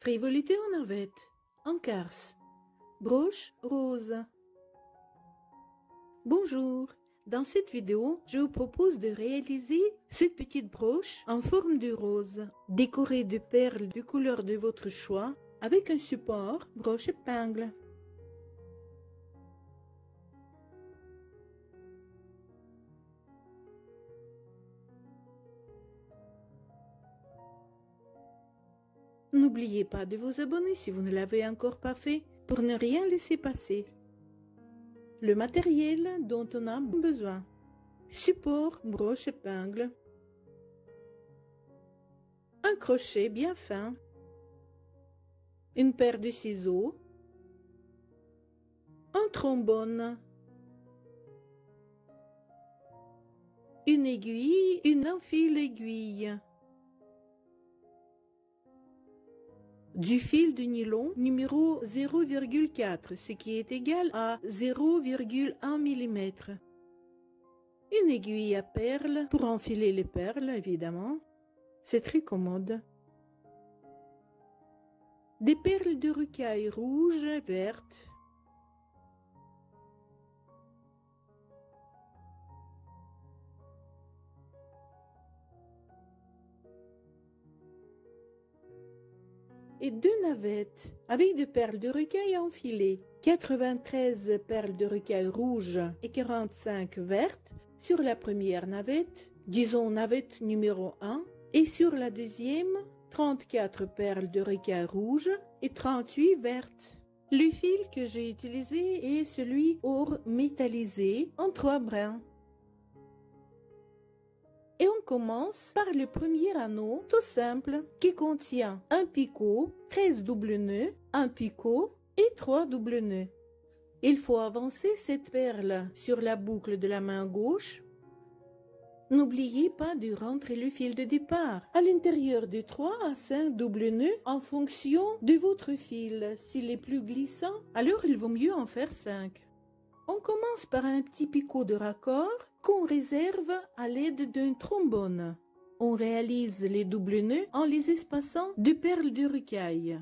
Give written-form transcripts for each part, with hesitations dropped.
Frivolité en navette, en quars, broche rose. Bonjour, dans cette vidéo, je vous propose de réaliser cette petite broche en forme de rose, décorée de perles de couleur de votre choix, avec un support broche épingle. N'oubliez pas de vous abonner si vous ne l'avez encore pas fait pour ne rien laisser passer. Le matériel dont on a besoin. Support broche épingle. Un crochet bien fin. Une paire de ciseaux. Un trombone. Une aiguille, une enfile-aiguille. Du fil de nylon numéro 0,4, ce qui est égal à 0,1 mm. Une aiguille à perles pour enfiler les perles, évidemment. C'est très commode. Des perles de rocaille rouges, vertes. Et 2 navettes avec des perles de rocaille enfilées, 93 perles de rocaille rouges et 45 vertes sur la première navette, disons navette numéro 1, et sur la deuxième, 34 perles de rocaille rouges et 38 vertes. Le fil que j'ai utilisé est celui or métallisé en 3 brins. Et on commence par le premier anneau tout simple qui contient un picot, 13 doubles nœuds, un picot et 3 doubles nœuds. Il faut avancer cette perle sur la boucle de la main gauche. N'oubliez pas de rentrer le fil de départ à l'intérieur de 3 à 5 doubles nœuds en fonction de votre fil. S'il est plus glissant, alors il vaut mieux en faire 5. On commence par un petit picot de raccord qu'on réserve à l'aide d'un trombone. On réalise les doubles nœuds en les espaçant de perles de rocaille.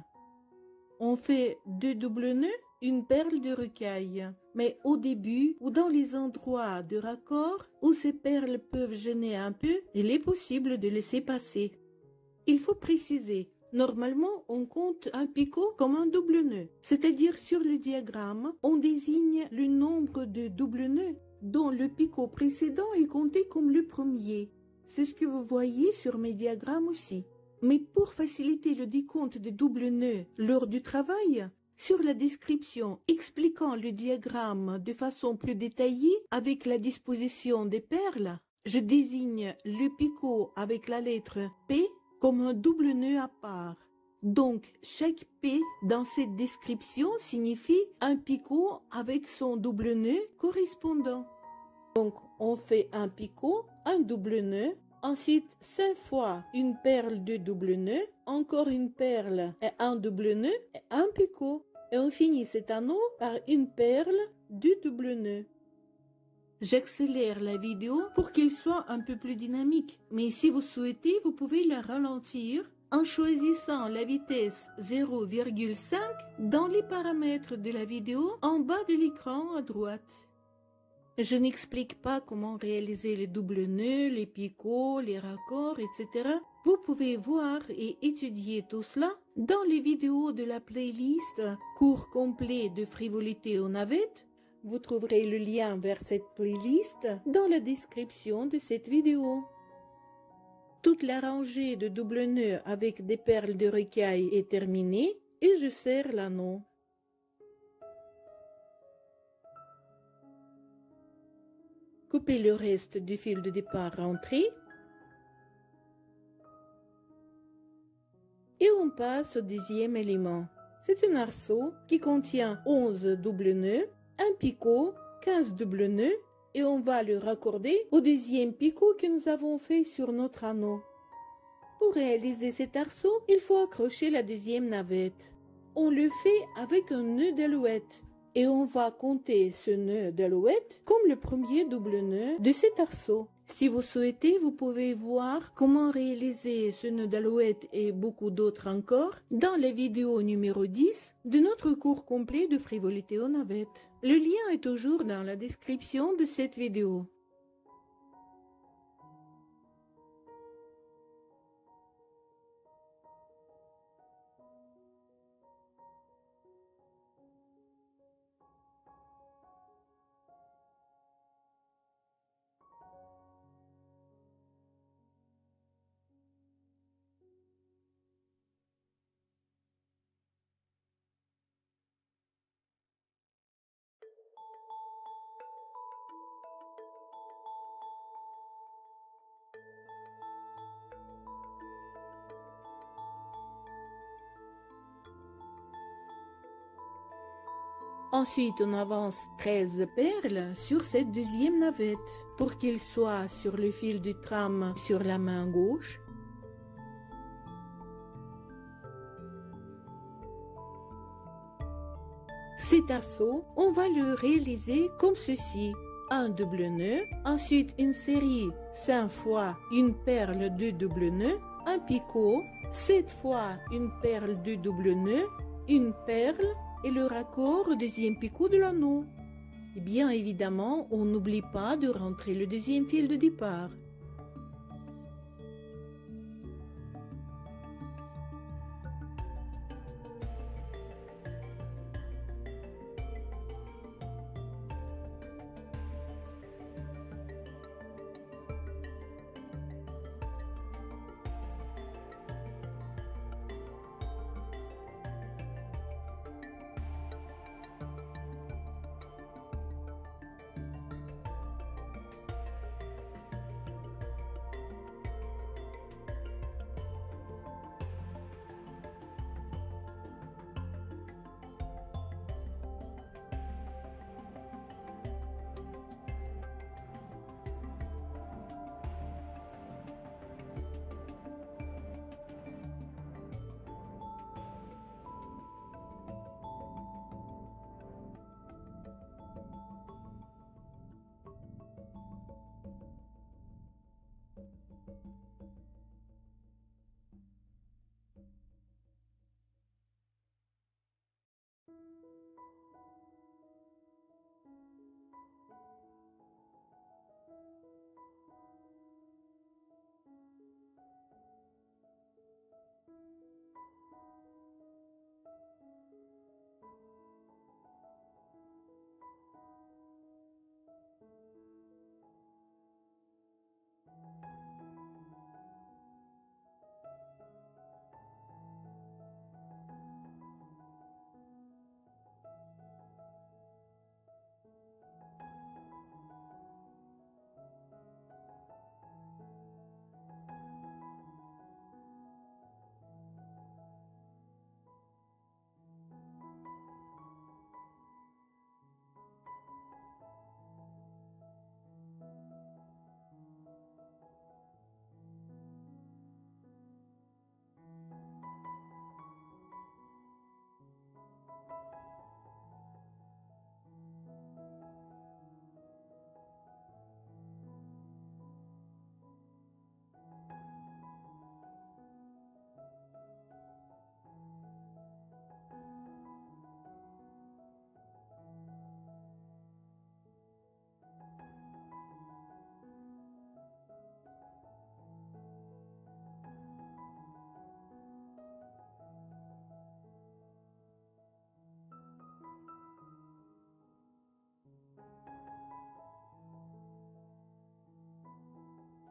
On fait 2 doubles nœuds, une perle de rocaille. Mais au début ou dans les endroits de raccord où ces perles peuvent gêner un peu, il est possible de laisser passer. Il faut préciser. Normalement, on compte un picot comme un double nœud, c'est-à-dire sur le diagramme, on désigne le nombre de doubles nœuds dont le picot précédent est compté comme le premier. C'est ce que vous voyez sur mes diagrammes aussi. Mais pour faciliter le décompte des doubles nœuds lors du travail, sur la description expliquant le diagramme de façon plus détaillée avec la disposition des perles, je désigne le picot avec la lettre P comme un double nœud à part. Donc, chaque P dans cette description signifie un picot avec son double nœud correspondant. Donc, on fait un picot, un double nœud, ensuite 5 fois une perle de double nœud, encore une perle et un double nœud et un picot. Et on finit cet anneau par une perle de double nœud. J'accélère la vidéo pour qu'il soit un peu plus dynamique, mais si vous souhaitez, vous pouvez la ralentir en choisissant la vitesse 0,5 dans les paramètres de la vidéo en bas de l'écran à droite. Je n'explique pas comment réaliser les doubles nœuds, les picots, les raccords, etc. Vous pouvez voir et étudier tout cela dans les vidéos de la playlist Cours complet de frivolité aux navettes. Vous trouverez le lien vers cette playlist dans la description de cette vidéo. Toute la rangée de double nœuds avec des perles de rocaille est terminée et je serre l'anneau. Coupez le reste du fil de départ rentré. Et on passe au deuxième élément. C'est un arceau qui contient 11 doubles nœuds, un picot, 15 doubles nœuds et on va le raccorder au deuxième picot que nous avons fait sur notre anneau. Pour réaliser cet arceau, il faut accrocher la deuxième navette. On le fait avec un nœud d'alouette et on va compter ce nœud d'alouette comme le premier double nœud de cet arceau. Si vous souhaitez, vous pouvez voir comment réaliser ce nœud d'alouette et beaucoup d'autres encore dans la vidéo numéro 10 de notre cours complet de frivolité aux navettes. Le lien est toujours dans la description de cette vidéo. Ensuite, on avance 13 perles sur cette deuxième navette pour qu'il soit sur le fil du tram sur la main gauche. Cet arceau, on va le réaliser comme ceci. Un double nœud, ensuite une série 5 fois une perle de double nœud, un picot, 7 fois une perle de double nœud, une perle et le raccord au deuxième picot de l'anneau. Et bien évidemment, on n'oublie pas de rentrer le deuxième fil de départ.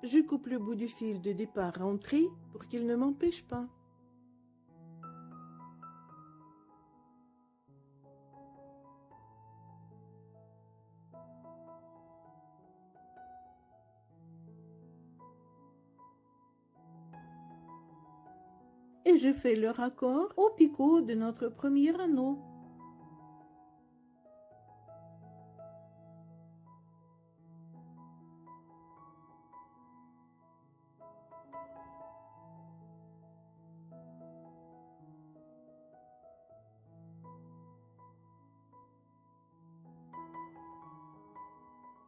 Je coupe le bout du fil de départ rentré pour qu'il ne m'empêche pas. Et je fais le raccord au picot de notre premier anneau.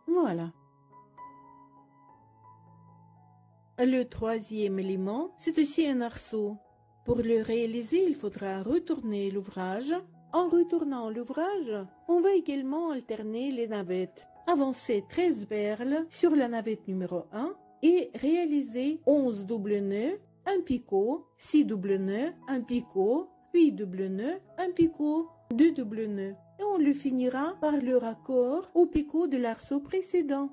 Voilà. Le troisième élément, c'est aussi un arceau. Pour le réaliser, il faudra retourner l'ouvrage. En retournant l'ouvrage, on va également alterner les navettes. Avancer 13 perles sur la navette numéro 1 et réaliser 11 doubles nœuds, un picot, 6 doubles nœuds, un picot, 8 doubles nœuds, un picot, 2 doubles nœuds. Et on le finira par le raccord au picot de l'arceau précédent.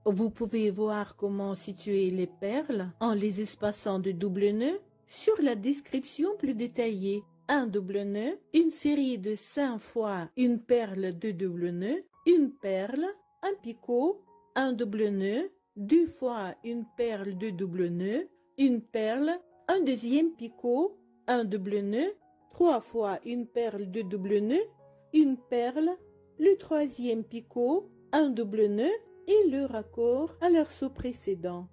Vous pouvez voir comment situer les perles en les espaçant de doubles nœuds sur la description plus détaillée. Un double nœud, une série de 5 fois une perle de double nœud, une perle, un picot, un double nœud, 2 fois une perle de double nœud, une perle, un deuxième picot, un double nœud, 3 fois une perle de double nœud, une perle, le troisième picot, un double nœud et le raccord à l'arceau précédent.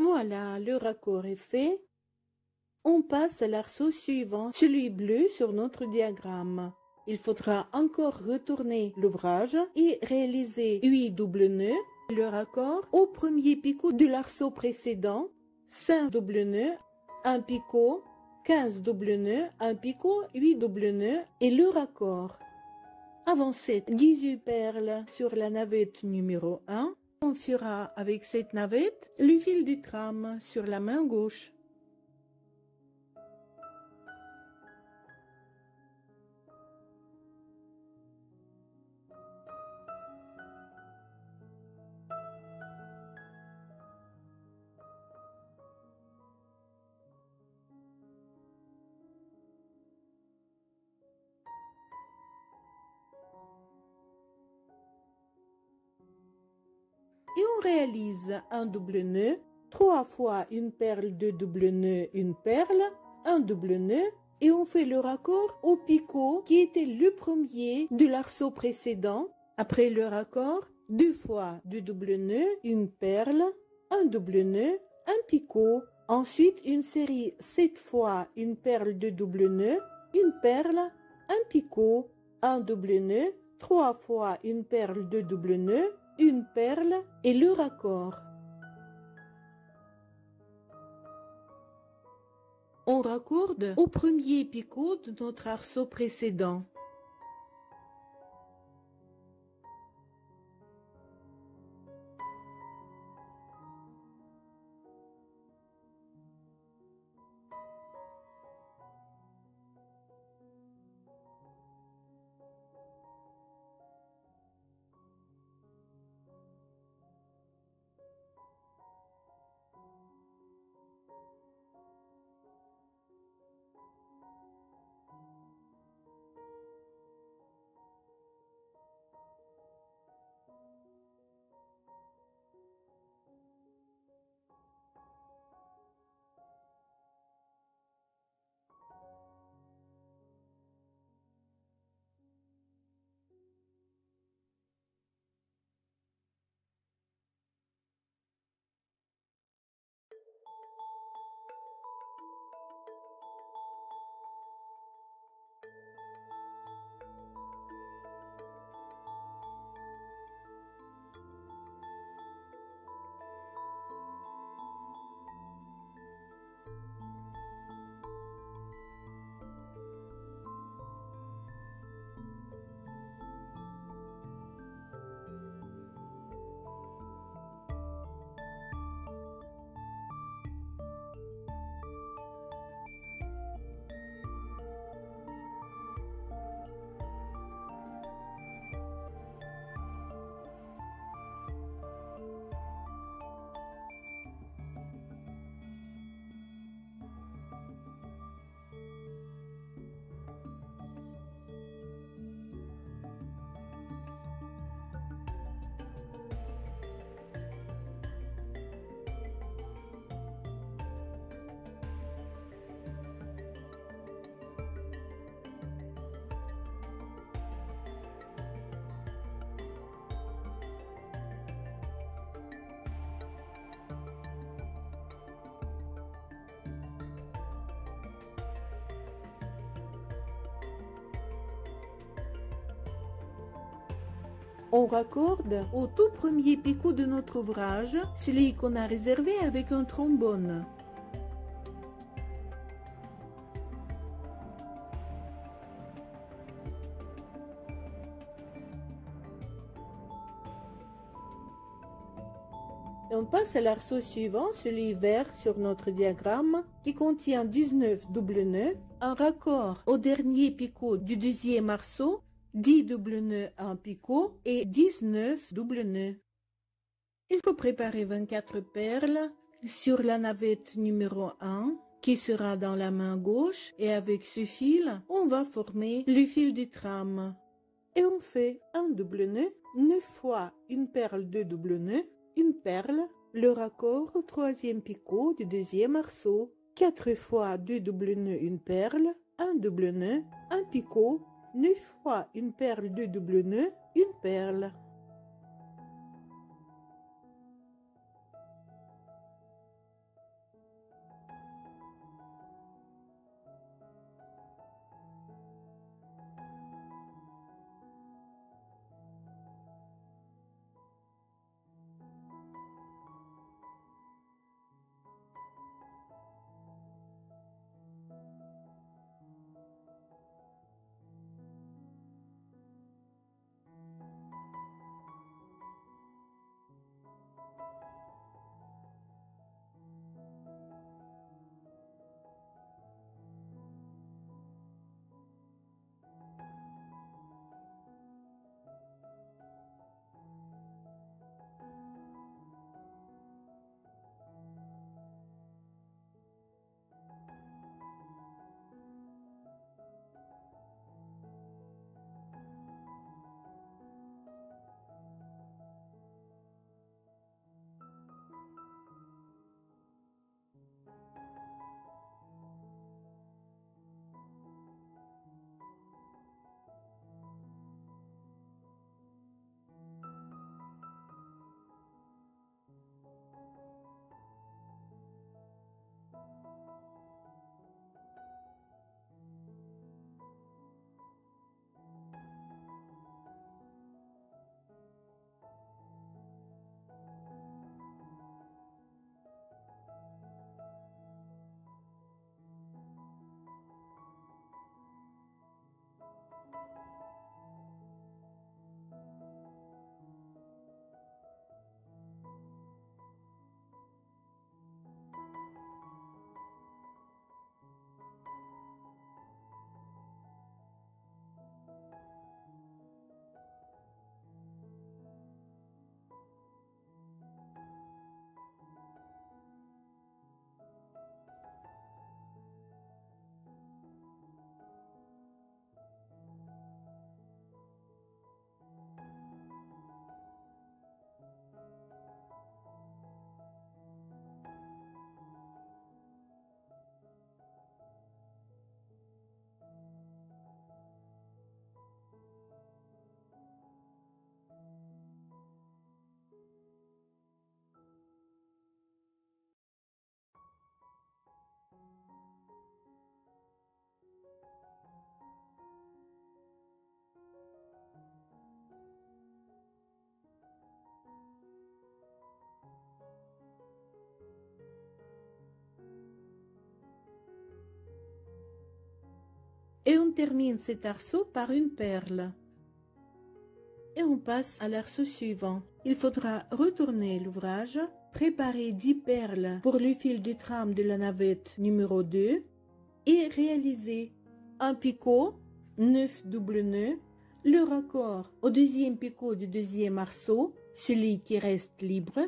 Voilà, le raccord est fait. On passe à l'arceau suivant, celui bleu sur notre diagramme. Il faudra encore retourner l'ouvrage et réaliser 8 doubles nœuds, le raccord au premier picot de l'arceau précédent, 5 doubles nœuds, un picot, 15 doubles nœuds, un picot, 8 doubles nœuds et le raccord. Avancez 18 perles sur la navette numéro 1. On fera avec cette navette le fil du tram sur la main gauche. Et on réalise un double nœud, 3 fois une perle de double nœud, une perle, un double nœud, et on fait le raccord au picot qui était le premier de l'arceau précédent. Après le raccord, 2 fois du double nœud, une perle, un double nœud, un picot, Ensuite, une série 7 fois une perle de double nœud, une perle, un picot, un double nœud, 3 fois une perle de double nœud, une perle et le raccord. On raccorde au premier picot de notre arceau précédent. On raccorde au tout premier picot de notre ouvrage, celui qu'on a réservé avec un trombone. On passe à l'arceau suivant, celui vert sur notre diagramme, qui contient 19 double nœuds, un raccord au dernier picot du deuxième arceau, 10 double nœuds à un picot et 19 double nœuds. Il faut préparer 24 perles sur la navette numéro 1 qui sera dans la main gauche et avec ce fil, on va former le fil du trame. Et on fait un double nœud, 9 fois une perle de double nœud, une perle, le raccord au troisième picot du deuxième arceau, 4 fois 2 double nœuds, une perle, un double nœud, un picot, 9 fois une perle de double nœud, une perle. on termine cet arceau par une perle. Et on passe à l'arceau suivant. Il faudra retourner l'ouvrage, préparer 10 perles pour le fil de trame de la navette numéro 2 et réaliser un picot, 9 double nœuds, le raccord au deuxième picot du deuxième arceau, celui qui reste libre,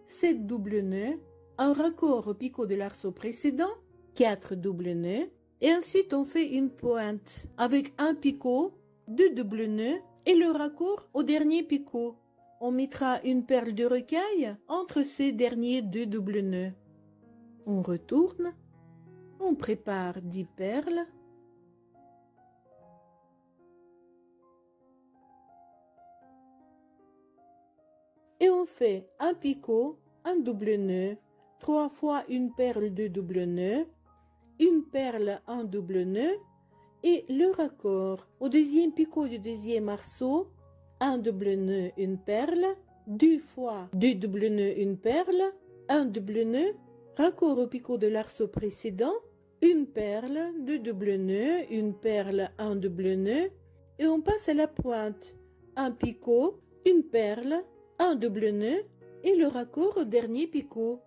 7 double nœuds, un raccord au picot de l'arceau précédent, 4 double nœuds, et ensuite on fait une pointe avec un picot, 2 double nœuds et le raccord au dernier picot. On mettra une perle de rocaille entre ces derniers 2 double nœuds. On retourne, on prépare 10 perles. Et on fait un picot, un double nœud, 3 fois une perle de double nœud, une perle, un double nœud et le raccord au deuxième picot du deuxième arceau, un double nœud, une perle, 2 fois 2 double nœuds, une perle, un double nœud, raccord au picot de l'arceau précédent, une perle, 2 double nœuds, une perle, un double nœud et on passe à la pointe, un picot, une perle, un double nœud et le raccord au dernier picot.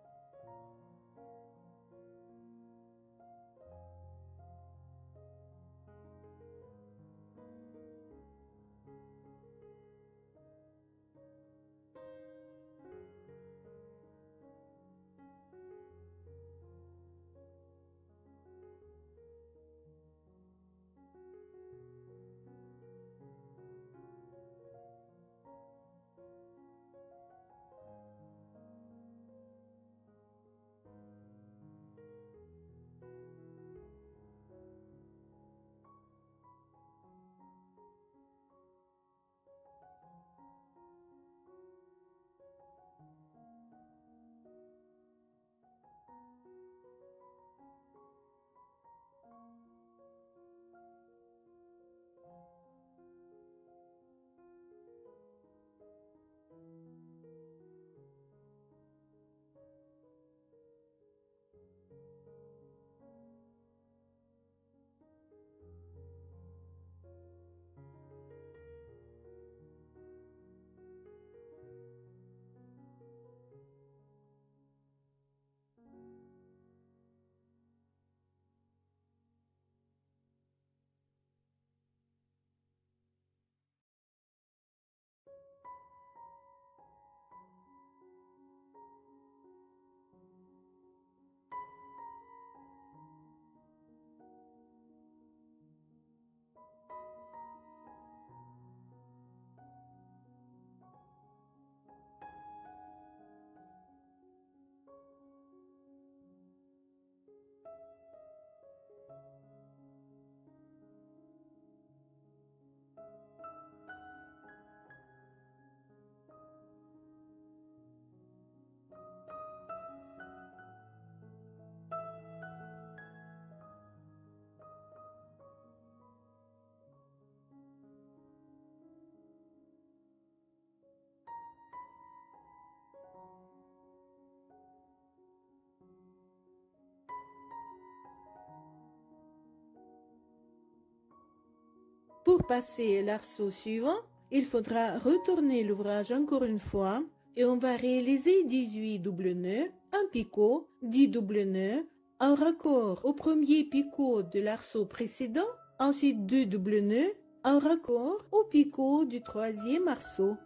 Pour passer l'arceau suivant, il faudra retourner l'ouvrage encore une fois et on va réaliser 18 double nœuds, un picot, 10 double nœuds, un raccord au premier picot de l'arceau précédent, ensuite 2 double nœuds, un raccord au picot du troisième arceau.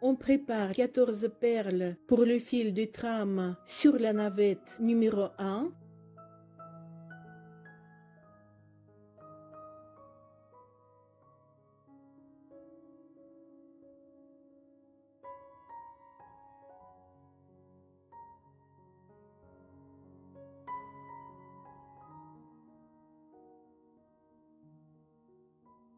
On prépare 14 perles pour le fil de trame sur la navette numéro 1.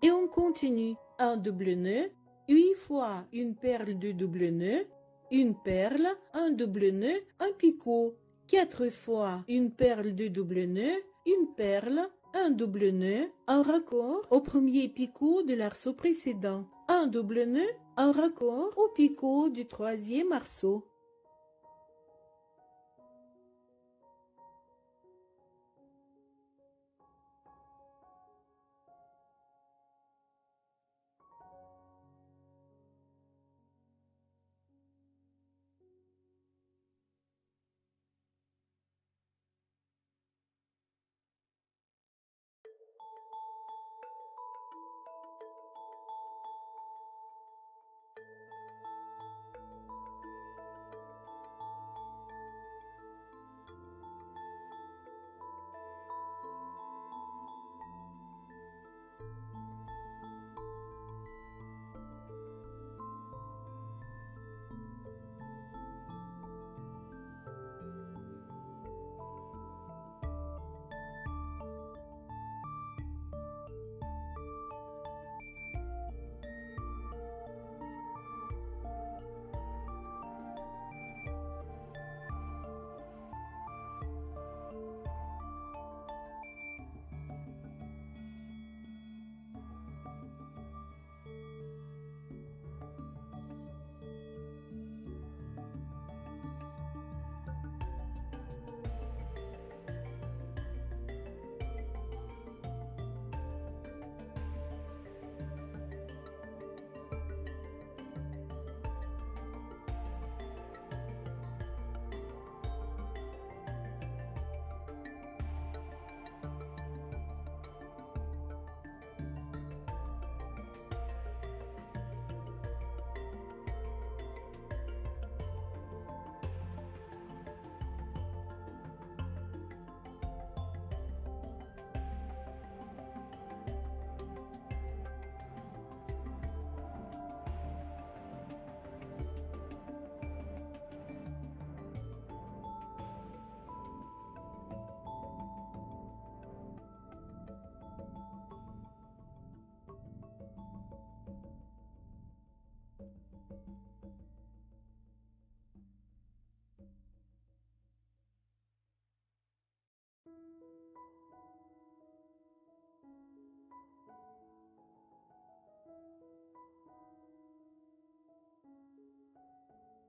Et on continue un double nœud, 8 fois une perle de double nœud, une perle, un double nœud, un picot, 4 fois une perle de double nœud, une perle, un double nœud, un raccord au premier picot de l'arceau précédent, un double nœud, un raccord au picot du troisième arceau.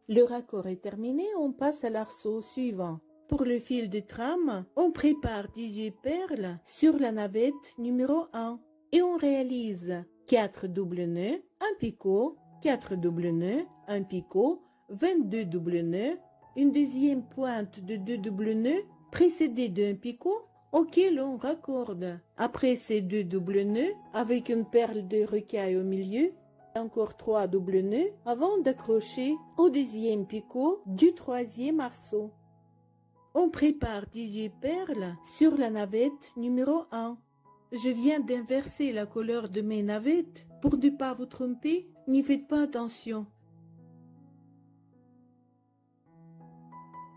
Le raccord est terminé, on passe à l'arceau suivant. Pour le fil de trame, on prépare 18 perles sur la navette numéro 1 et on réalise 4 doubles nœuds, un picot, 4 doubles nœuds, un picot, 22 doubles nœuds, une deuxième pointe de 2 doubles nœuds précédée d'un picot auquel on raccorde. Après ces 2 doubles nœuds, avec une perle de rocaille au milieu, encore 3 doubles nœuds avant d'accrocher au deuxième picot du troisième arceau. On prépare 18 perles sur la navette numéro 1. Je viens d'inverser la couleur de mes navettes. Pour ne pas vous tromper, n'y faites pas attention.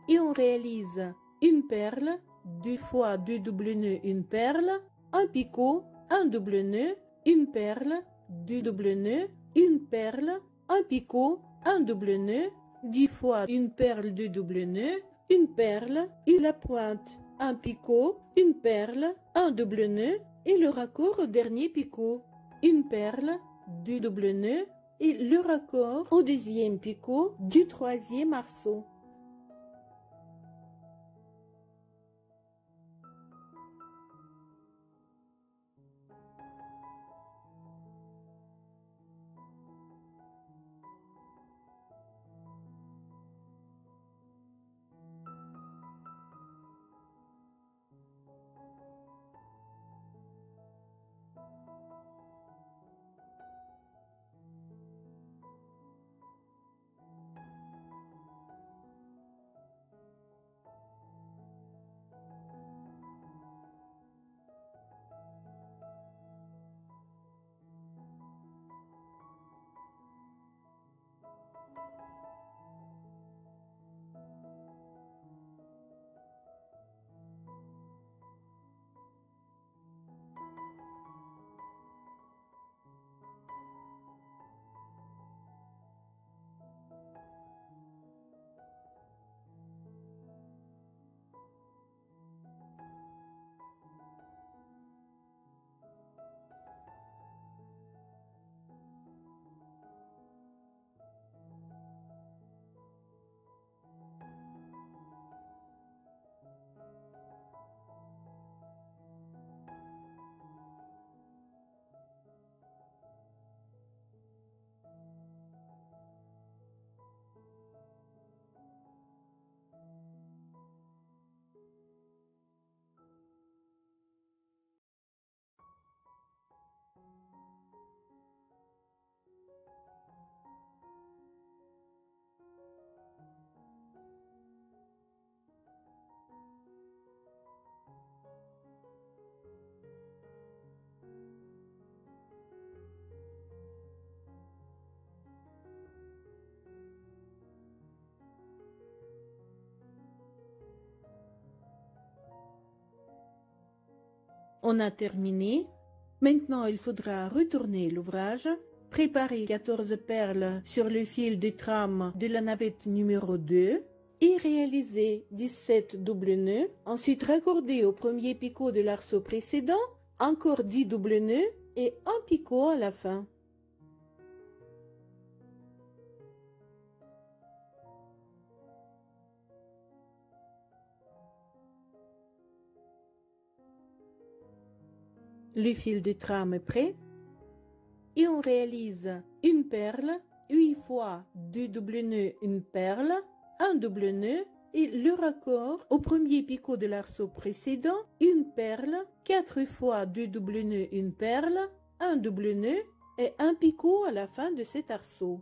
Et on réalise une perle, 2 fois 2 doubles nœuds, une perle, un picot, un double nœud, une perle, 2 doubles nœuds, une perle, un picot, un double nœud, 10 fois une perle, 2 doubles nœuds, une perle et la pointe, un picot, une perle, un double nœud et le raccord au dernier picot, une perle, 2 doubles nœuds et le raccord au deuxième picot du troisième arceau. On a terminé. Maintenant, il faudra retourner l'ouvrage, préparer 14 perles sur le fil de trame de la navette numéro 2 et réaliser 17 doubles nœuds. Ensuite, raccorder au premier picot de l'arceau précédent, encore 10 doubles nœuds et un picot à la fin. Le fil de trame est prêt et on réalise une perle, 8 fois 2 doubles nœuds, une perle, un double nœud et le raccord au premier picot de l'arceau précédent, une perle, 4 fois 2 doubles nœuds, une perle, un double nœud et un picot à la fin de cet arceau.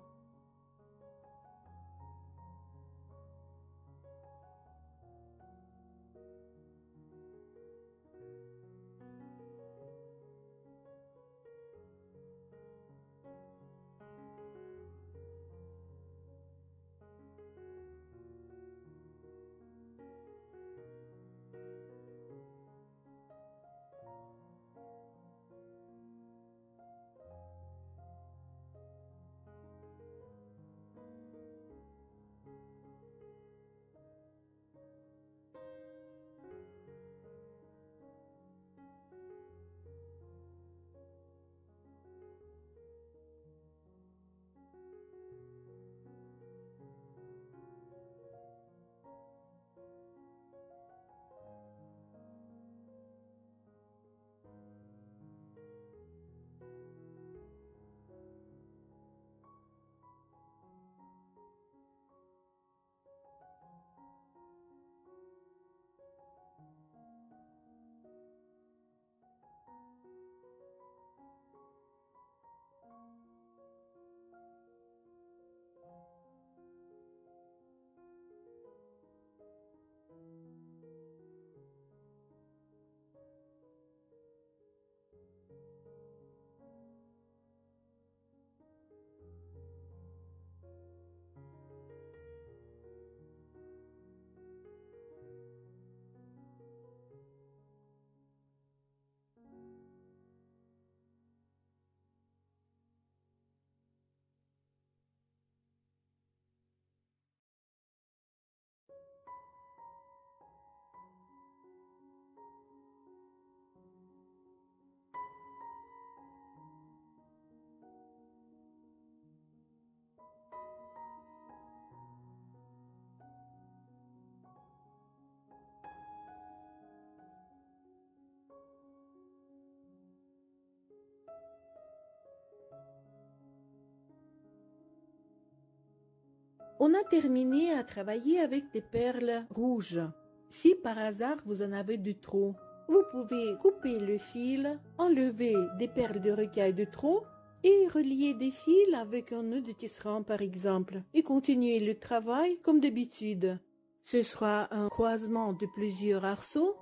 On a terminé à travailler avec des perles rouges. Si par hasard vous en avez de trop, vous pouvez couper le fil, enlever des perles de rocaille de trop et relier des fils avec un nœud de tisserand par exemple et continuer le travail comme d'habitude. Ce sera un croisement de plusieurs arceaux,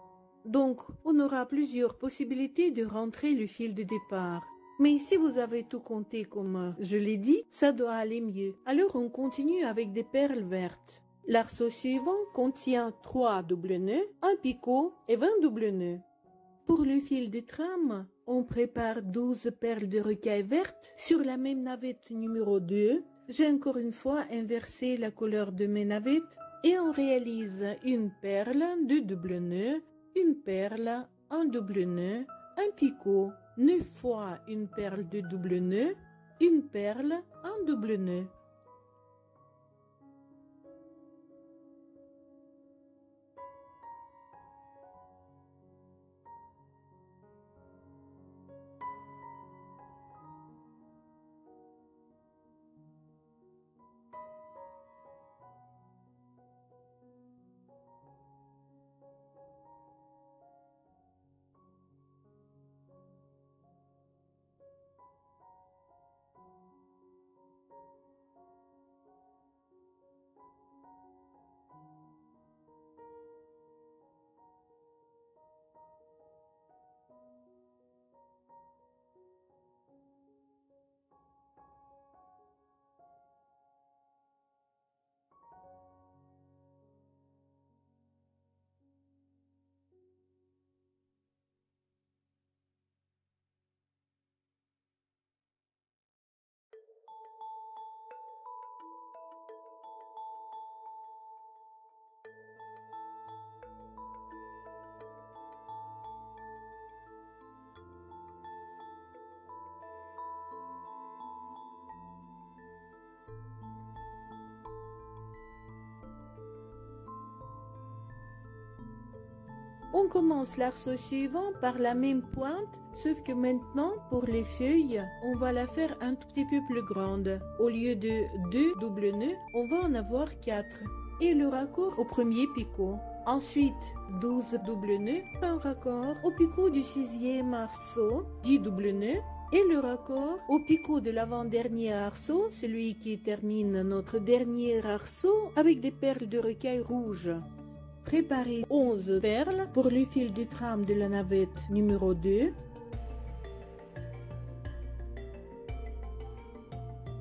donc on aura plusieurs possibilités de rentrer le fil de départ. Mais si vous avez tout compté comme je l'ai dit, ça doit aller mieux. Alors on continue avec des perles vertes. L'arceau suivant contient 3 doubles nœuds, un picot et 20 doubles nœuds. Pour le fil de trame, on prépare 12 perles de rocaille verte sur la même navette numéro 2. J'ai encore une fois inversé la couleur de mes navettes et on réalise une perle, 2 doubles nœuds, une perle, un double nœud, un picot, 9 fois une perle de double nœud, une perle, un double nœud. On commence l'arceau suivant par la même pointe, sauf que maintenant, pour les feuilles, on va la faire un tout petit peu plus grande. Au lieu de 2 doubles nœuds, on va en avoir 4. Et le raccord au premier picot. Ensuite, 12 doubles nœuds, un raccord au picot du 6e arceau, 10 doubles nœuds, et le raccord au picot de l'avant-dernier arceau, celui qui termine notre dernier arceau, avec des perles de rocaille rouge. Préparez 11 perles pour le fil de trame de la navette numéro 2.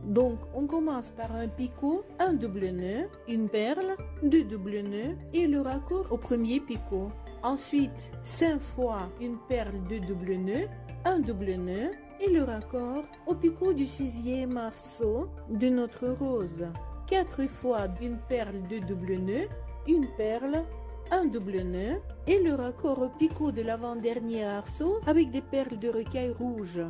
Donc, on commence par un picot, un double nœud, une perle, 2 doubles nœuds et le raccord au premier picot. Ensuite, 5 fois une perle, 2 doubles nœuds, un double nœud et le raccord au picot du 6e arceau de notre rose. 4 fois une perle, 2 doubles nœuds, une perle, un double nœud et le raccord au picot de l'avant-dernier arceau avec des perles de rocaille rouge.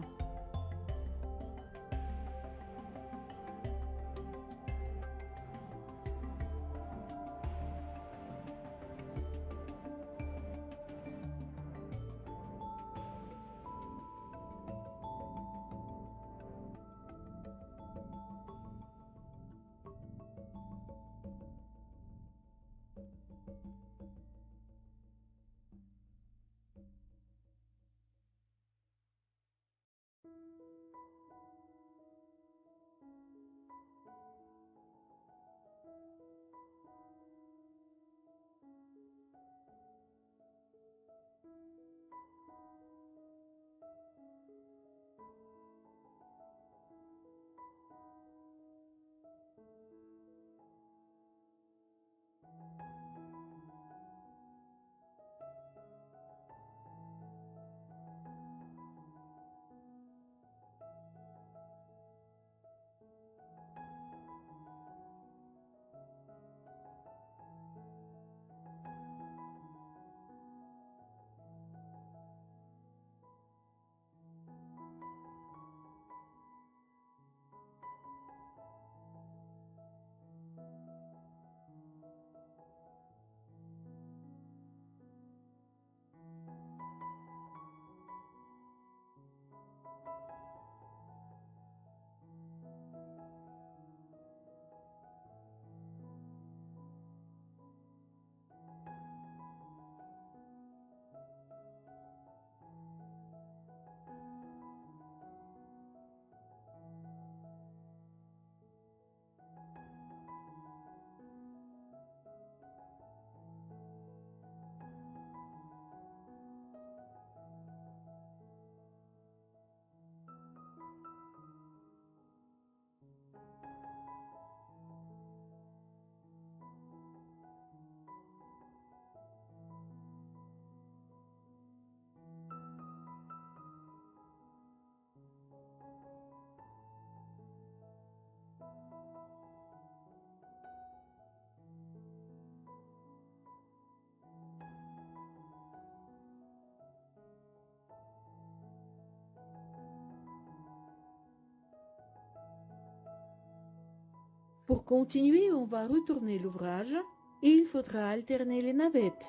Pour continuer, on va retourner l'ouvrage et il faudra alterner les navettes.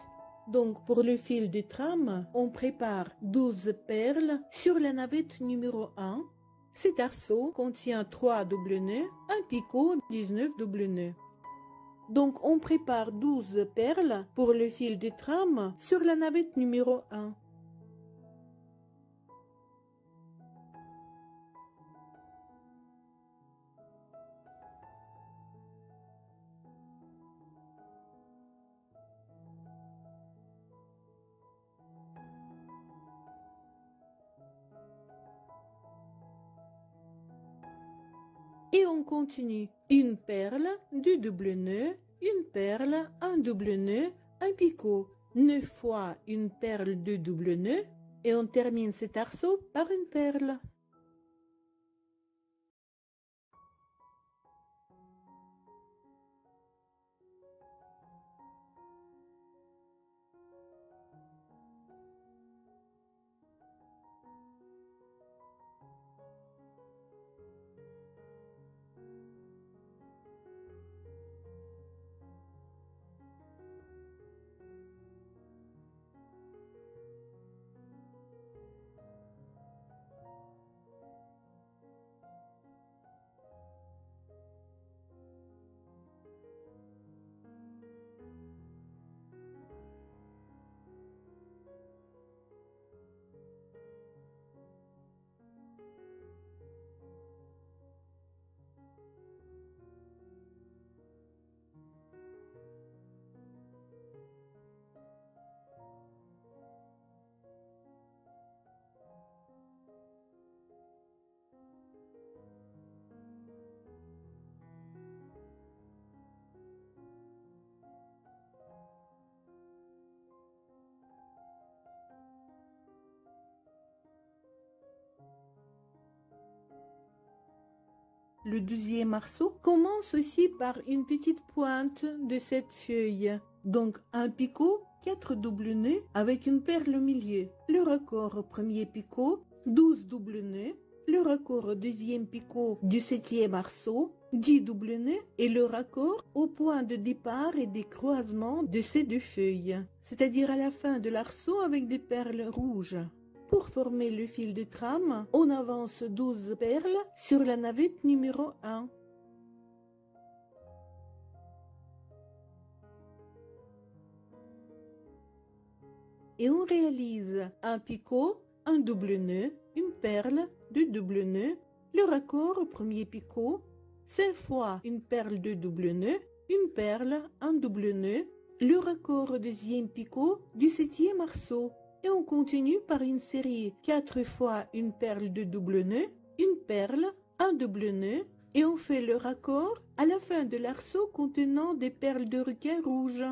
Donc pour le fil de trame, on prépare 12 perles sur la navette numéro 1. Cet arceau contient 3 doubles nœuds, un picot, 19 doubles nœuds. Donc on prépare 12 perles pour le fil de trame sur la navette numéro 1. Et on continue. Une perle, 2 doubles nœuds, une perle, un double nœud, un picot. 9 fois une perle, 2 doubles nœuds. Et on termine cet arceau par une perle. Le deuxième arceau commence aussi par une petite pointe de cette feuille. Donc un picot, 4 doubles nœuds avec une perle au milieu. Le raccord au premier picot, 12 doubles nœuds. Le raccord au deuxième picot du 7e arceau, 10 doubles nœuds. Et le raccord au point de départ et des croisements de ces deux feuilles. C'est-à-dire à la fin de l'arceau avec des perles rouges. Pour former le fil de trame, on avance 12 perles sur la navette numéro 1. Et on réalise un picot, un double nœud, une perle, 2 doubles nœuds, le raccord au premier picot, 5 fois une perle de double nœud, une perle, un double nœud, le raccord au deuxième picot du 7e arceau. Et on continue par une série 4 fois une perle de double nœud, une perle, un double nœud, et on fait le raccord à la fin de l'arceau contenant des perles de requin rouges.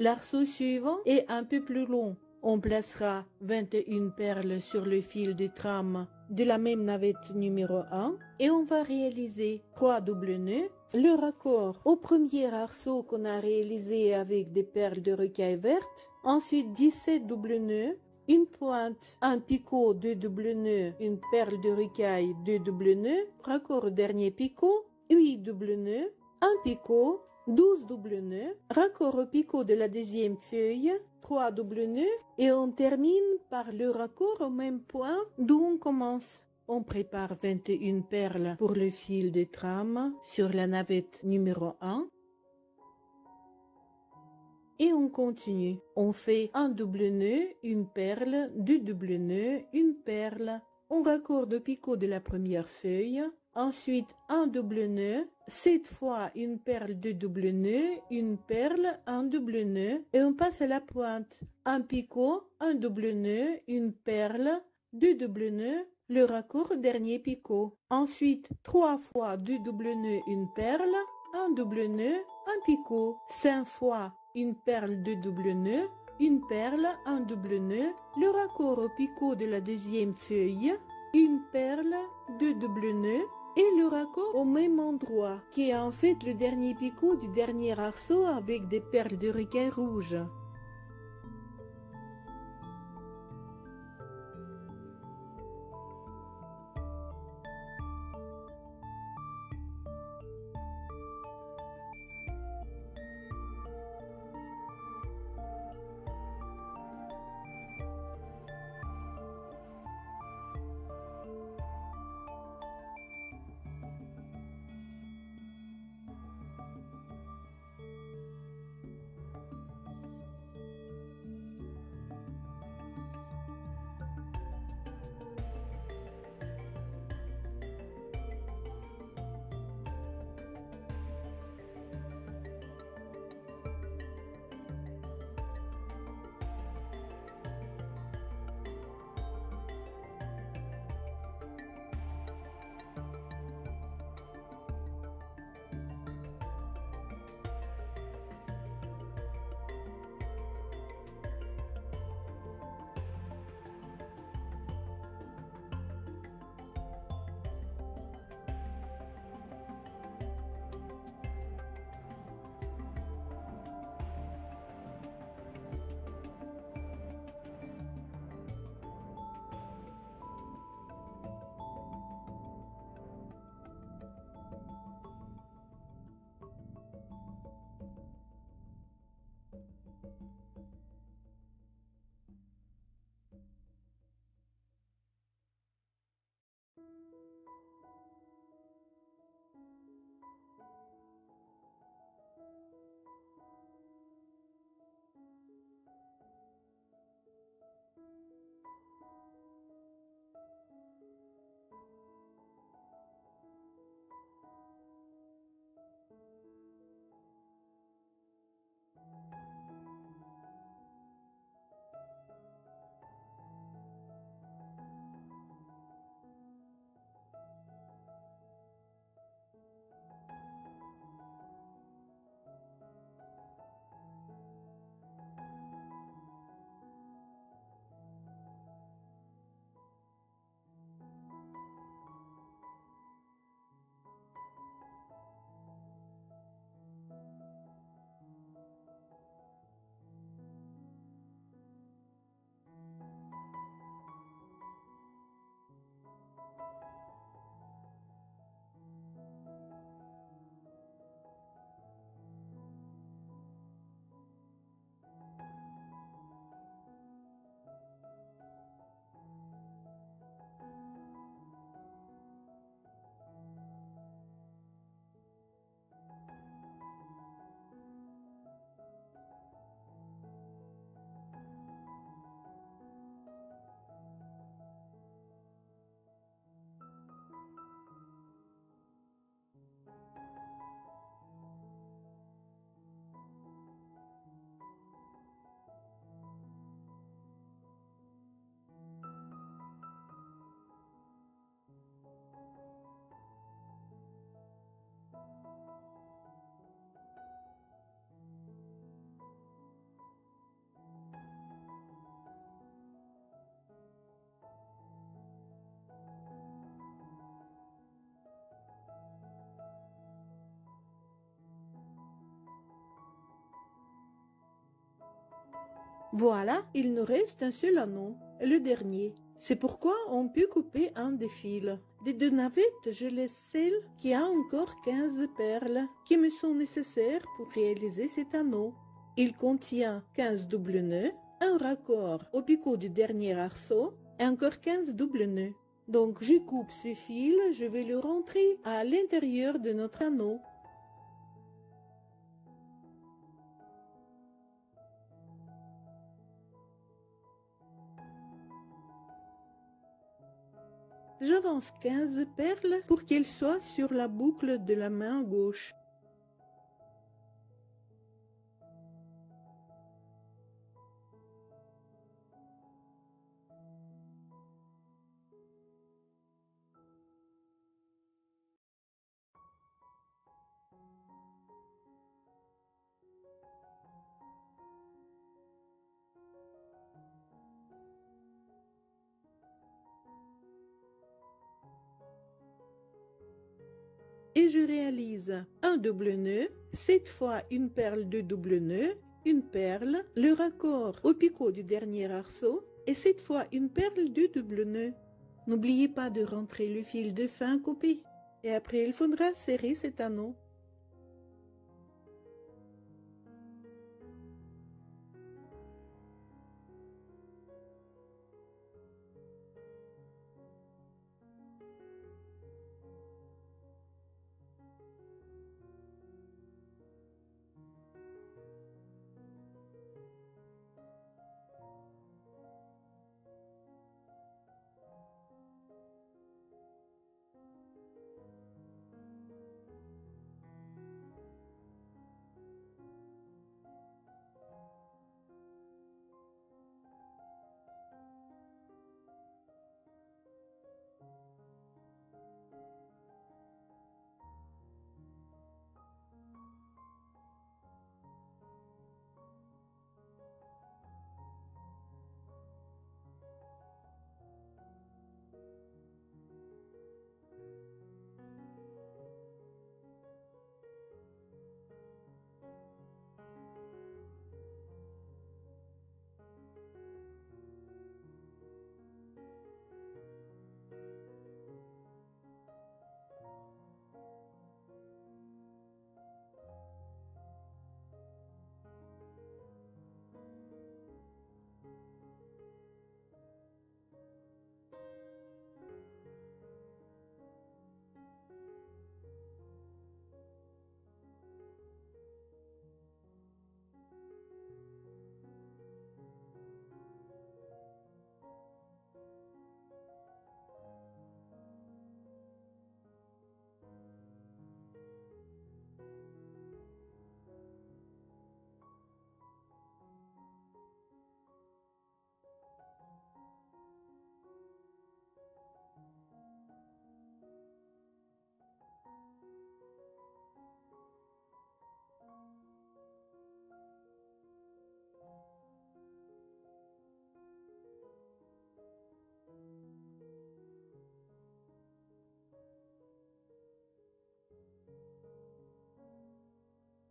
L'arceau suivant est un peu plus long. On placera 21 perles sur le fil de trame de la même navette numéro 1 et on va réaliser 3 doubles nœuds. Le raccord au premier arceau qu'on a réalisé avec des perles de rocaille verte. Ensuite 17 doubles nœuds, une pointe, un picot, 2 doubles nœuds, une perle de rocaille, 2 doubles nœuds, raccord au dernier picot, 8 doubles nœuds, un picot, 12 doubles nœuds, raccord au picot de la deuxième feuille, 3 doubles nœuds et on termine par le raccord au même point d'où on commence. On prépare 21 perles pour le fil de trame sur la navette numéro 1. Et on continue. On fait un double nœud, une perle, 2 doubles nœuds, une perle. On raccorde au picot de la première feuille. Ensuite, un double nœud, 7 fois une perle, 2 doubles nœuds, une perle, un double nœud et on passe à la pointe. Un picot, un double nœud, une perle, 2 doubles nœuds, le raccord au dernier picot. Ensuite, 3 fois 2 doubles nœuds, une perle, un double nœud, un picot. 5 fois une perle, 2 doubles nœuds, une perle, un double nœud, le raccord au picot de la deuxième feuille, une perle, 2 doubles nœuds et le raccord au même endroit, qui est en fait le dernier picot du dernier arceau avec des perles de rocaille rouge. Voilà, il nous reste un seul anneau, le dernier. C'est pourquoi on peut couper un des fils. Des 2 navettes, je laisse celle qui a encore 15 perles qui me sont nécessaires pour réaliser cet anneau. Il contient 15 doubles nœuds, un raccord au picot du dernier arceau et encore 15 doubles nœuds. Donc je coupe ce fil, je vais le rentrer à l'intérieur de notre anneau. J'avance 15 perles pour qu'elles soient sur la boucle de la main gauche. Et je réalise un double nœud, 7 fois une perle de double nœud, une perle, le raccord au picot du dernier arceau et 7 fois une perle de double nœud. N'oubliez pas de rentrer le fil de fin coupé et après il faudra serrer cet anneau.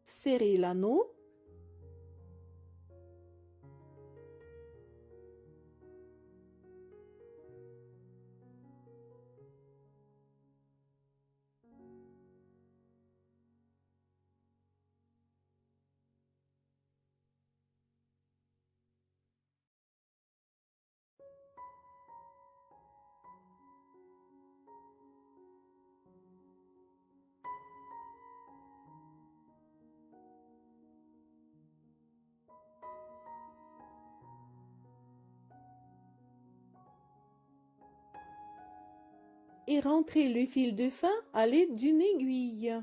Serrez l'anneau. Et rentrez le fil de fin à l'aide d'une aiguille.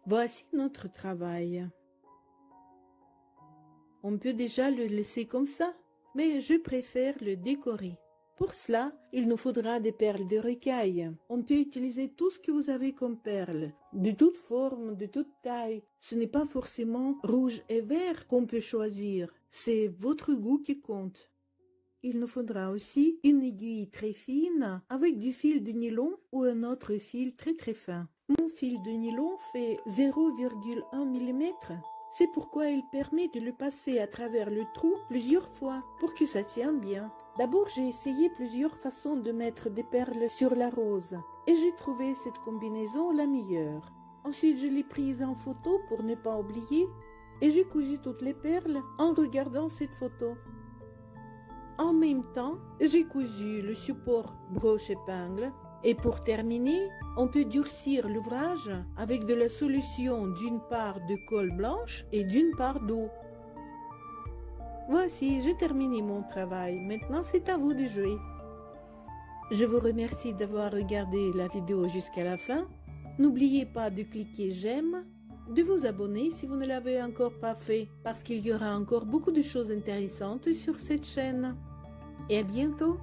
Voici notre travail. On peut déjà le laisser comme ça, mais je préfère le décorer. Pour cela, il nous faudra des perles de rocaille. On peut utiliser tout ce que vous avez comme perles, de toute forme, de toute taille. Ce n'est pas forcément rouge et vert qu'on peut choisir, c'est votre goût qui compte. Il nous faudra aussi une aiguille très fine avec du fil de nylon ou un autre fil très fin. Mon fil de nylon fait 0,1 mm. C'est pourquoi il permet de le passer à travers le trou plusieurs fois pour que ça tienne bien. D'abord, j'ai essayé plusieurs façons de mettre des perles sur la rose et j'ai trouvé cette combinaison la meilleure. Ensuite, je l'ai prise en photo pour ne pas oublier et j'ai cousu toutes les perles en regardant cette photo. En même temps, j'ai cousu le support broche-épingle et pour terminer, on peut durcir l'ouvrage avec de la solution d'une part de colle blanche et d'une part d'eau. Voici, j'ai terminé mon travail. Maintenant, c'est à vous de jouer. Je vous remercie d'avoir regardé la vidéo jusqu'à la fin. N'oubliez pas de cliquer j'aime, de vous abonner si vous ne l'avez encore pas fait, parce qu'il y aura encore beaucoup de choses intéressantes sur cette chaîne. Et à bientôt!